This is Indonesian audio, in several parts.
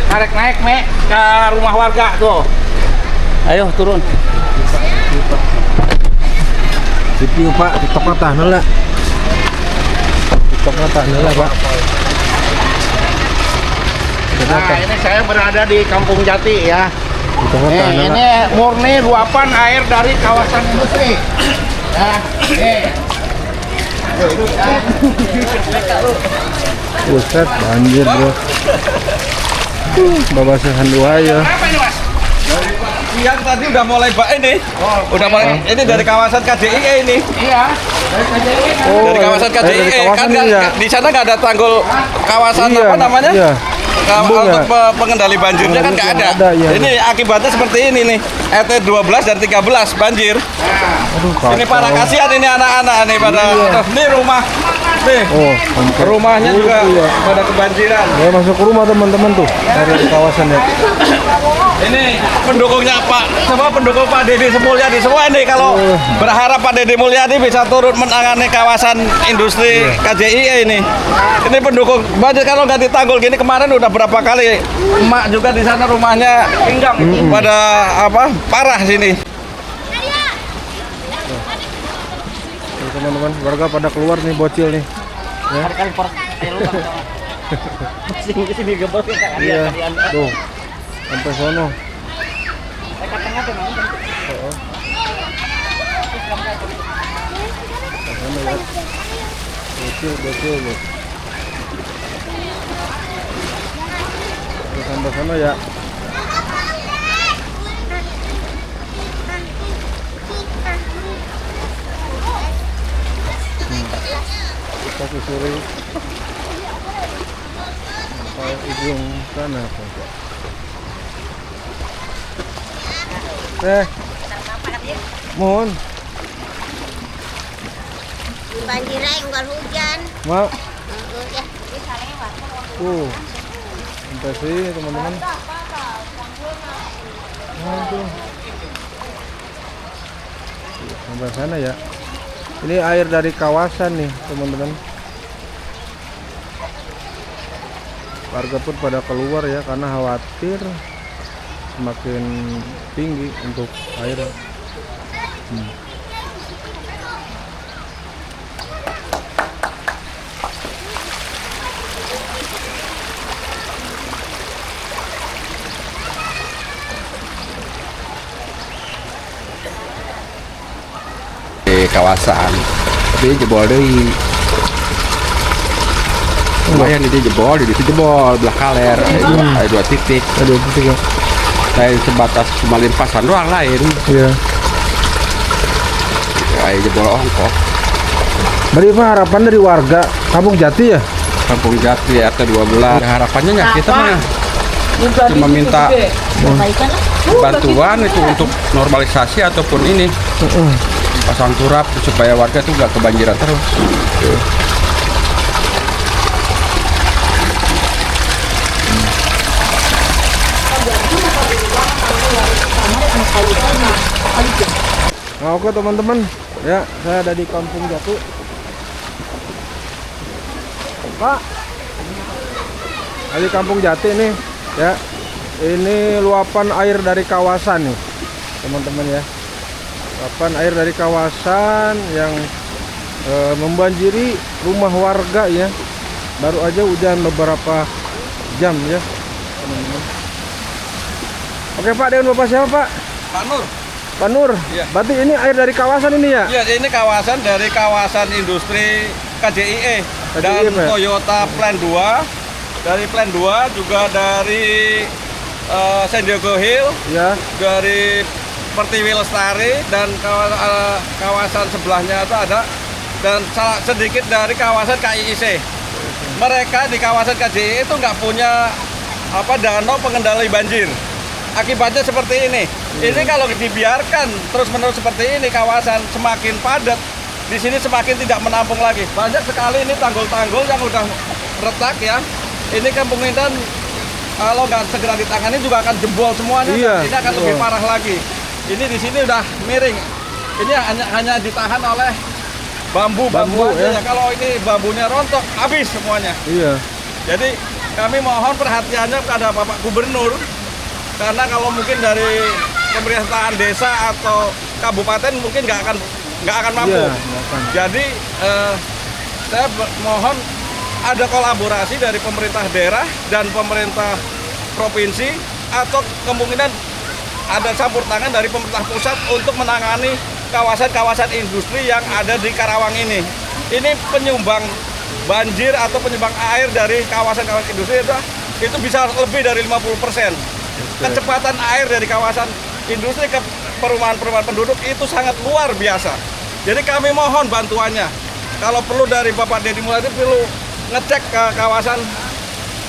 Narik naik mek ke rumah warga tuh. Ayo turun. CPU Pak, TikTok natah nela. TikTok natah nela Pak. Nah ini saya berada di Kampung Jati ya. TikTok natah nela. Ini murni luapan air dari kawasan industri. Ya, Buset, banjir bro. Babasahan dua ya. Apa ini mas? Siang tadi udah mulai ini. Udah mulai ini dari kawasan KDIE ini. Iya. Dari KJI. Dari kawasan dari KDIE kawasan kan ini ya. di sana nggak ada tanggul kawasan Iya, apa namanya? iya. Untuk ya. pengendali banjirnya kan nggak ada. Iya, Ini akibatnya seperti ini nih. ET 12 dan 13 banjir. Aduh, Ini para kasihan ini anak-anak nih pada. Iya. Nih rumah. Nih. Oh, sampai. Rumahnya juga Iya. pada kebanjiran. Ya masuk ke rumah teman-teman tuh dari kawasan ya. Ini pendukungnya Pak, semua pendukung Pak Deddy Mulyadi semua ini kalau berharap Pak Deddy Mulyadi bisa turut menangani kawasan industri KJIE ini. Ini pendukung banjir kalau nggak ditanggul gini kemarin udah berapa kali emak juga di sana rumahnya pinggang pada apa parah sini. Tuh, teman-teman, warga pada keluar nih bocil nih. Ya. Iya. Tuh. Sampai sono. Sana ya. Bocil loh. Sampai sana ya. Kita susuri sampai ujung sana Pak. Mohon. Banjir aja bukan hujan. Mak. Ya. Sampai sini teman-teman. Aduh. Sampai sana ya. Ini air dari kawasan nih teman-teman. Warga pun pada keluar ya karena khawatir semakin tinggi untuk air. Di kawasan tapi jebol deui lumayan ini jebol di situ jebol belah kaler ada 2 titik Aduh, tiga. lain sebatas cuma limpasan doang lain Iya. kayak jebol ongkos. Berarti apa harapan dari warga Kampung Jati ya? Kampung Jati RT 12 ya, harapannya ya kita mah cuma minta bantuan itu untuk normalisasi ataupun ini pasang turap supaya warga tuh gak kebanjiran terus. Nah, oke teman-teman, ya saya ada di Kampung Jati. Pak, ada di Kampung Jati nih, ya. Ini luapan air dari kawasan nih, teman-teman ya. Luapan air dari kawasan yang membanjiri rumah warga ya. Baru aja hujan beberapa jam ya, teman-teman. Oke Pak, dengan Bapak siapa Pak? Pak Nur. Pak Nur, Iya. berarti ini air dari kawasan ini ya? Ya, ini kawasan dari kawasan industri KJIE dan KJIE, Pak. Toyota Plan 2. Dari Plan 2 juga dari San Diego Hill, Ya. dari Pertiwi Lestari dan kawasan sebelahnya itu ada dan sedikit dari kawasan KIIC. Mereka di kawasan KJIE itu nggak punya danau pengendali banjir. Akibatnya seperti ini. Ini kalau dibiarkan terus-menerus seperti ini kawasan semakin padat, di sini semakin tidak menampung lagi. Banyak sekali ini tanggul-tanggul yang udah retak ya. Ini kemungkinan kalau nggak segera ditangani juga akan jebol semuanya. Iya, Ini akan lebih parah lagi. Ini di sini udah miring. Ini hanya ditahan oleh bambu Bambu, aja ya. ya. Kalau ini bambunya rontok, habis semuanya. Iya. Jadi kami mohon perhatiannya kepada Bapak Gubernur, karena kalau mungkin dari pemerintahan desa atau kabupaten mungkin nggak akan mampu. Iya, nggak akan. Jadi saya mohon ada kolaborasi dari pemerintah daerah dan pemerintah provinsi, atau kemungkinan ada campur tangan dari pemerintah pusat untuk menangani kawasan-kawasan industri yang ada di Karawang ini. Ini penyumbang banjir atau penyumbang air dari kawasan-kawasan industri itu bisa lebih dari 50%. Kecepatan air dari kawasan industri ke perumahan-perumahan penduduk itu sangat luar biasa. Jadi kami mohon bantuannya. Kalau perlu dari Bapak Deddy Mulyadi perlu ngecek ke kawasan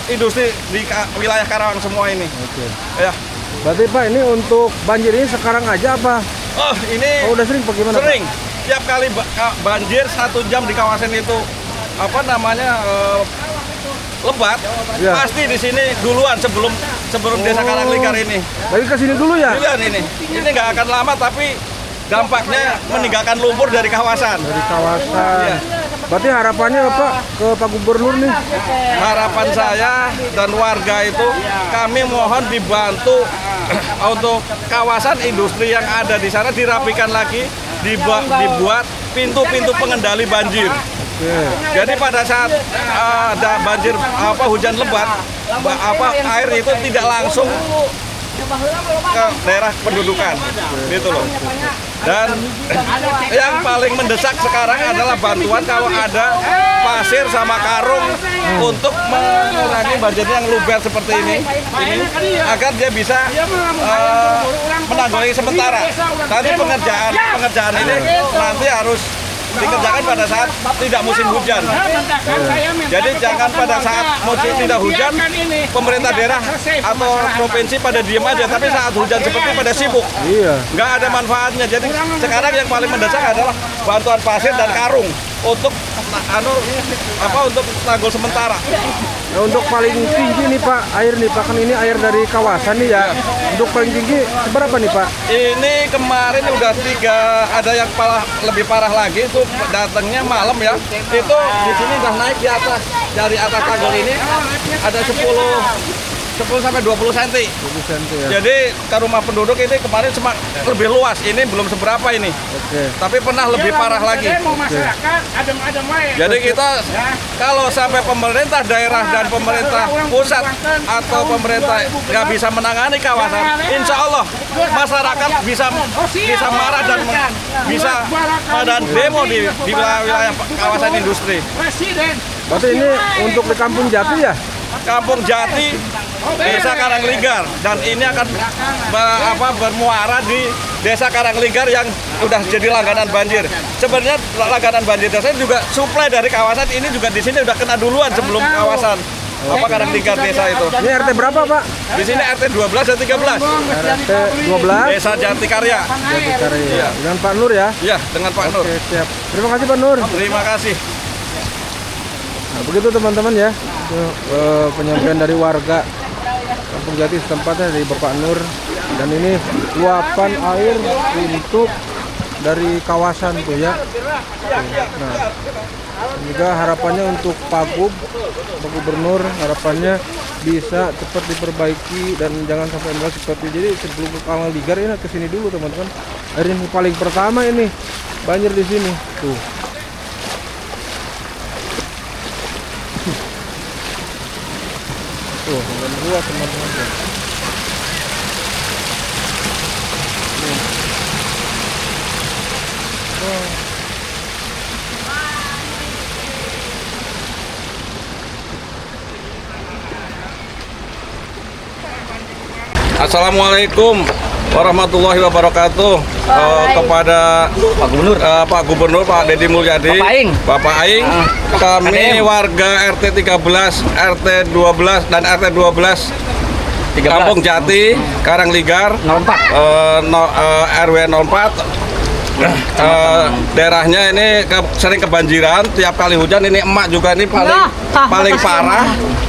industri di wilayah Karawang semua ini. Oke. Ya. Berarti Pak ini untuk banjir ini sekarang aja apa? Oh, ini Oh, udah sering Pak, gimana Pak? sering. Tiap kali banjir 1 jam di kawasan itu lebat, Ya. pasti di sini duluan sebelum desa Karangligar ini. Lagi ke sini dulu ya? Duluan ini nggak akan lama, tapi dampaknya meninggalkan lumpur dari kawasan. Dari kawasan. Iya. Berarti harapannya Pak ke Pak Gubernur nih? Harapan saya dan warga itu kami mohon dibantu untuk kawasan industri yang ada di sana dirapikan lagi, dibuat pintu-pintu pengendali banjir. Oke. Jadi pada saat ada banjir hujan lebat, air itu tidak langsung ke daerah pendudukan, gitu loh. Dan yang paling mendesak sekarang adalah bantuan kalau ada pasir sama karung untuk mengurangi banjir yang luber seperti ini agar dia bisa menanggulangi sementara. Nanti pengerjaan ini nanti harus dikerjakan pada saat tidak musim hujan. Jadi jangan pada saat musim tidak hujan pemerintah daerah atau provinsi pada diem aja, tapi saat hujan seperti pada sibuk. Iya. Nggak ada manfaatnya. Jadi sekarang yang paling mendesak adalah bantuan pasir dan karung untuk untuk tanggul sementara. Nah, untuk paling tinggi nih Pak, air nih Pak, kan ini air dari kawasan nih ya. Untuk paling tinggi seberapa nih Pak? Ini kemarin udah 3, ada yang lebih parah lagi, itu datangnya malam ya. Itu di sini udah naik di atas, dari atas tanggul ini ada 10 sampai 20 cm. 20 cm ya. Jadi ke rumah penduduk ini kemarin lebih luas, ini belum seberapa ini. Oke. Tapi pernah lebih parah lagi. Jadi kita kalau sampai pemerintah daerah dan pemerintah pusat atau pemerintah nggak bisa menangani kawasan, insya Allah masyarakat bisa marah dan bisa pada demo di wilayah kawasan industri. Berarti ini untuk di Kampung Jati ya? Kampung Jati, Desa Karangligar, dan ini akan bermuara di Desa Karangligar yang udah jadi langganan banjir. Sebenarnya langganan banjir desa juga suplai dari kawasan ini juga di sini udah kena duluan sebelum kawasan Karangligar desa itu. Ini RT berapa Pak? Di sini RT 12 dan 13. RT 12. Desa Jati Karya. Jati Karya. Dengan Pak Nur ya? Iya, dengan Pak Nur. Oke, siap. Terima kasih Pak Nur. Terima kasih. Nah, begitu teman-teman ya, itu, penyampaian dari warga Kampung Jati setempatnya dari Bapak Nur. Dan ini luapan air untuk dari kawasan tuh ya. Nah, juga harapannya untuk Pak Gubernur, harapannya bisa cepat diperbaiki dan jangan sampai meluas seperti jadi sebelum ke Karangligar ini ke sini dulu teman-teman. Air ini paling pertama ini banjir di sini tuh. Tuh, luas teman-teman. Assalamualaikum warahmatullahi wabarakatuh. Kepada Pak Gubernur Pak Deddy Mulyadi, Bapak Aing, kami warga RT 13, RT 12 dan RT 12 Kampung Jati, Karangligar, RW 04. Daerahnya ini sering kebanjiran tiap kali hujan. Ini emak juga ini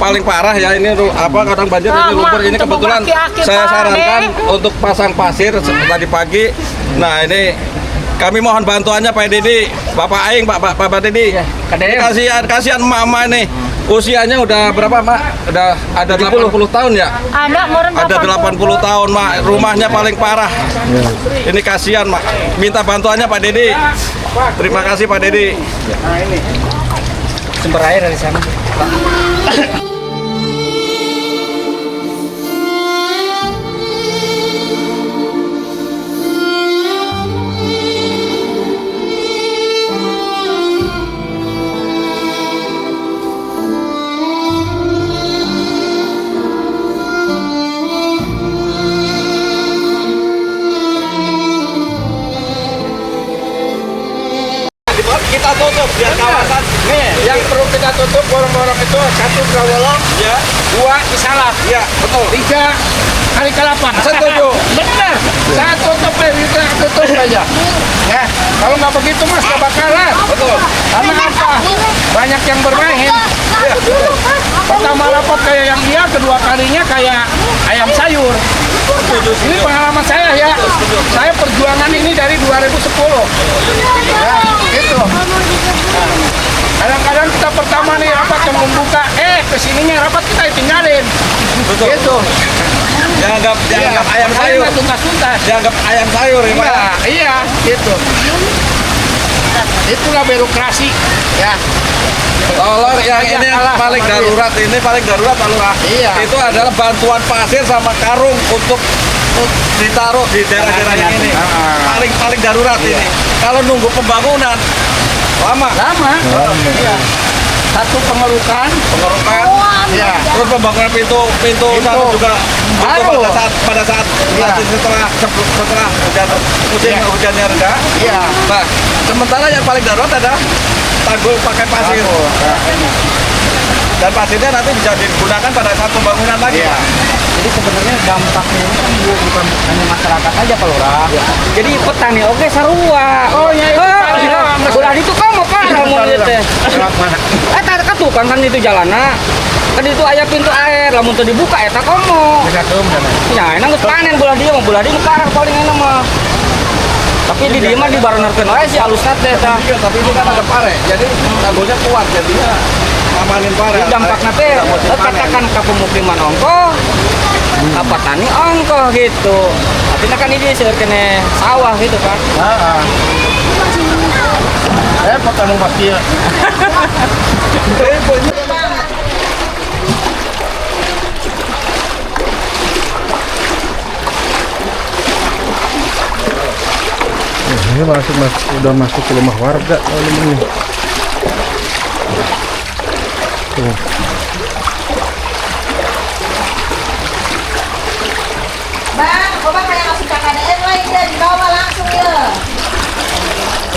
paling parah ya, ini kadang banjir ini lumpur. Ini kebetulan saya sarankan untuk pasang pasir tadi pagi. Nah, ini kami mohon bantuannya Pak Deddy, Bapak Aing, Bapak Deddy. Kasihan emak-emak ini Usianya udah berapa, Mak? Udah ada 80 tahun ya? Ada meren Ada 80 tahun, Mak. Rumahnya paling parah. Ini kasihan, Mak. Minta bantuannya Pak Dedi. Terima kasih Pak Dedi. Sumber air dari sana. Kita tutup biar kawasan. Nih, yang perlu kita tutup borong-borong itu 1 Growolong, Ya, 2 Cisalak, ya, betul. 3 Kali-Kalapan. Setuju. Benar. Saya tutup kita tutup aja. Ya, kalau nggak begitu mas nggak bakalan. Betul. Karena apa? Banyak yang bermain. Ya, Pertama rapat kayak yang dia, kedua kalinya kayak ayam sayur. Ini pengalaman saya ya. Saya perjuangan ini dari 2010. Ya, gitu. Nah, kadang-kadang kita pertama nih rapat yang membuka, kesininya rapat kita tinggalin. Betul. Gitu. Dianggap ayam sayur. Tuntas-tuntas. Dianggap ayam sayur ya, Pak. Iya, iya, gitu. Itulah birokrasi, ya. Tolong yang ini yang paling darurat, ini paling darurat Pak Lurah. Iya. Itu adalah bantuan pasir sama karung untuk ditaruh di daerah-daerah yang ini. Paling darurat ini. Kalau nunggu pembangunan lama. Iya. Satu pengerukan, ya. Terus pembangunan pintu satu juga Baru. pada saat Iya. setelah musim hujannya reda. Iya. Nah, sementara yang paling darurat ada tanggul pakai pasir. Dan pasirnya nanti bisa digunakan pada saat pembangunan lagi. Iya. Jadi sebenarnya dampaknya ini kan bukan hanya masyarakat aja Pak Lurah. Jadi petani oke sarua. Oh iya, iya. Udah itu kamu Pak lamun ieu teh. Eta kan tukang kan itu jalana. Kan itu aya pintu air, lamun teu dibuka eta komo. Ya, enak geus panen bulan dia mah bulan dia karang paling enak mah. Tapi di dia mah dibarenerkeun wae si alusna teh eta. Tapi ini kan ada pare, jadi tanggulnya kuat jadinya ngamanin pare. Jadi dampakna teh katakan ka pemukiman ongkoh, ka petani ongkoh gitu. Tapi kan ini seueur kene sawah gitu kan. Repot kamu pasti ya. Ini udah masuk ke rumah warga kalau ini. Tuh. Bang, coba kayak ngasih KKDN lain deh, dibawa langsung ya.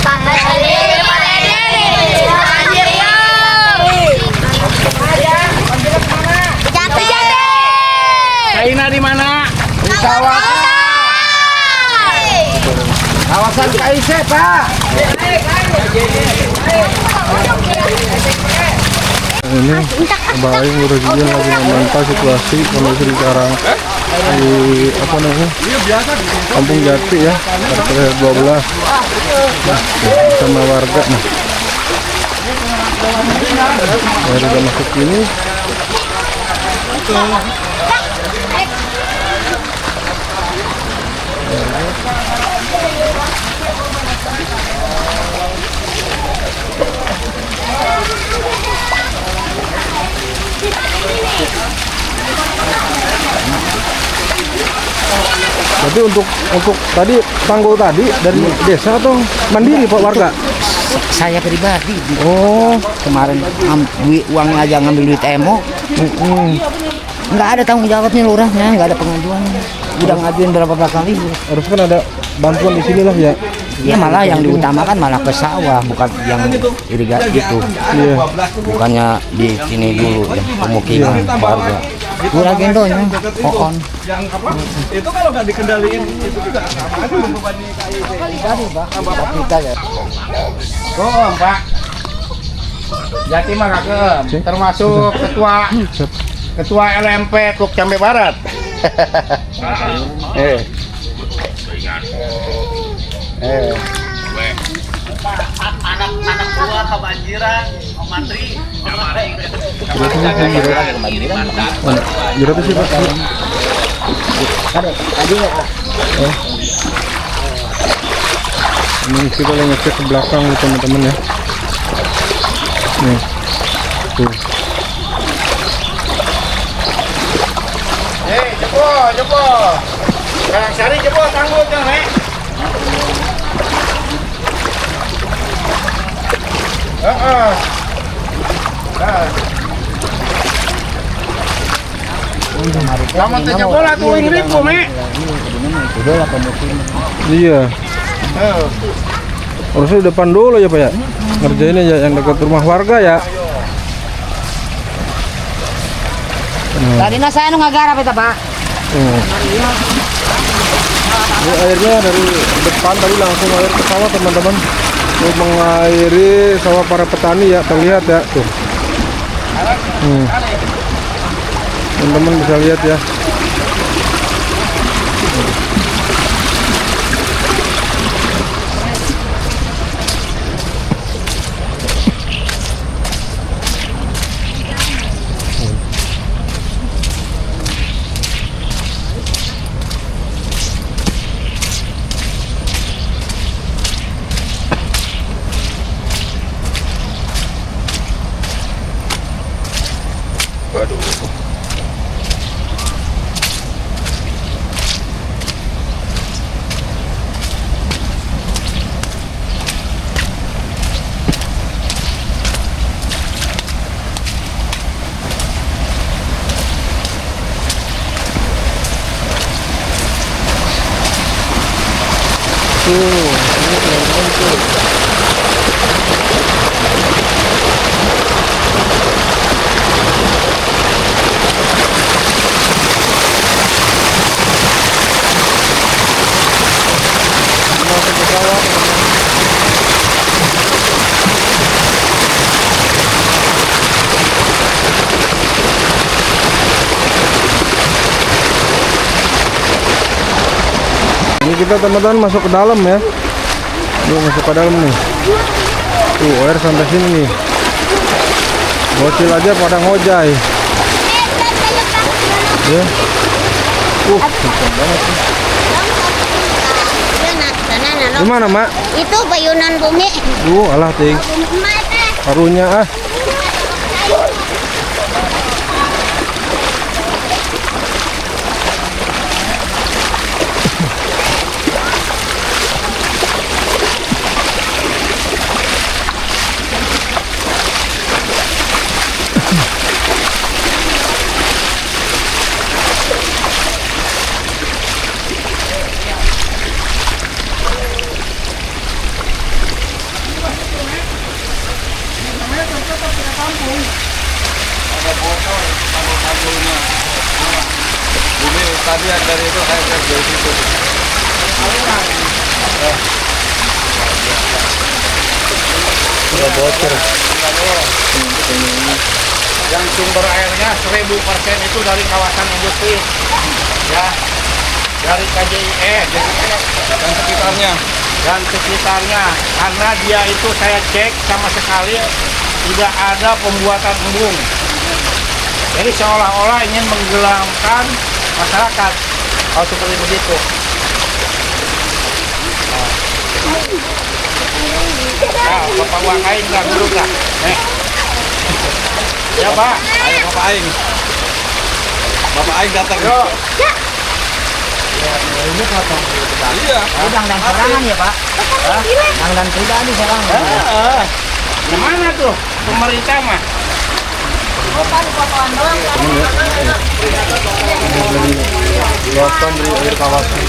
Pak Dede. Kaina di mana? Di kawasan KIC, Pak. Ini Mbak Aing udah juga lagi memantau situasi kondisi di sekarang di apa namanya Kampung Jati ya RT 12 sama warga nih. Baru udah masuk ini. Jadi untuk tadi tanggul tadi dari desa atau mandiri Pak warga? Saya pribadi. Oh, Kemarin uangnya aja ngambil duit emo. Nggak ada tanggung jawabnya lurahnya, nggak ada pengaduannya. Udah ngajuin berapa kali. harus kan ada bantuan di sini lah ya. Ya malah yang diutamakan malah ke sawah, bukan yang irigasi gitu. Iya. Bukannya di sini dulu ya, pemukiman warga. Kurang gendonya, pohon. Yang apa? Itu kalau nggak dikendaliin itu juga sama aja membebani Kita ya. Tuh, Pak. Jati mah Kagem, termasuk ketua LMP Truk Jambe Barat. anak-anak tua kebanjiran Mana? Jerotnya sih Pak. Ini kita lagi ngecek ke belakang nih teman-teman ya. Nih, tuh. Jebol. Yang cari jebol tanggul jangan, Nek. Heeh. Nah. Lamun teh jebol atuh uing ribu, Mek. Iya. Harusnya di depan dulu ya Pak ya. Ngerjain aja yang dekat rumah warga ya. Tadi saya nu ngagarap eta, Pak. Ini airnya dari depan tadi langsung air ke sawah teman-teman. Untuk mengairi sawah para petani ya, terlihat ya tuh. Teman-teman bisa lihat ya. Ini kita teman-teman masuk ke dalam ya. Ini masuk ke dalam nih. Tuh air sampai sini nih. Bocil aja pada ngojay. Ya. Kenceng banget nih. Gimana Mak? Itu bayunan bumi. Alah ting. Karunya ah. Bumi tadi yang dari itu saya cek dari situ. Udah bocor. Yang sumber airnya 1000% itu dari kawasan industri. Ya. Dari KJIE Dan sekitarnya. dan sekitarnya. Karena dia itu saya cek sama sekali tidak ada pembuatan embung. Jadi seolah-olah ingin menggelamkan masyarakat. Kalau seperti begitu. Nah, Bapak Wang Aing nggak dulu nggak? Ya Pak. Ayo Bapak Aing. Bapak Aing datang. Yo. Iya. Udang dan serangan ya, Pak. Udang dan kuda di serangan. Yang mana tuh pemerintah mah? Luapan dari air kawasan.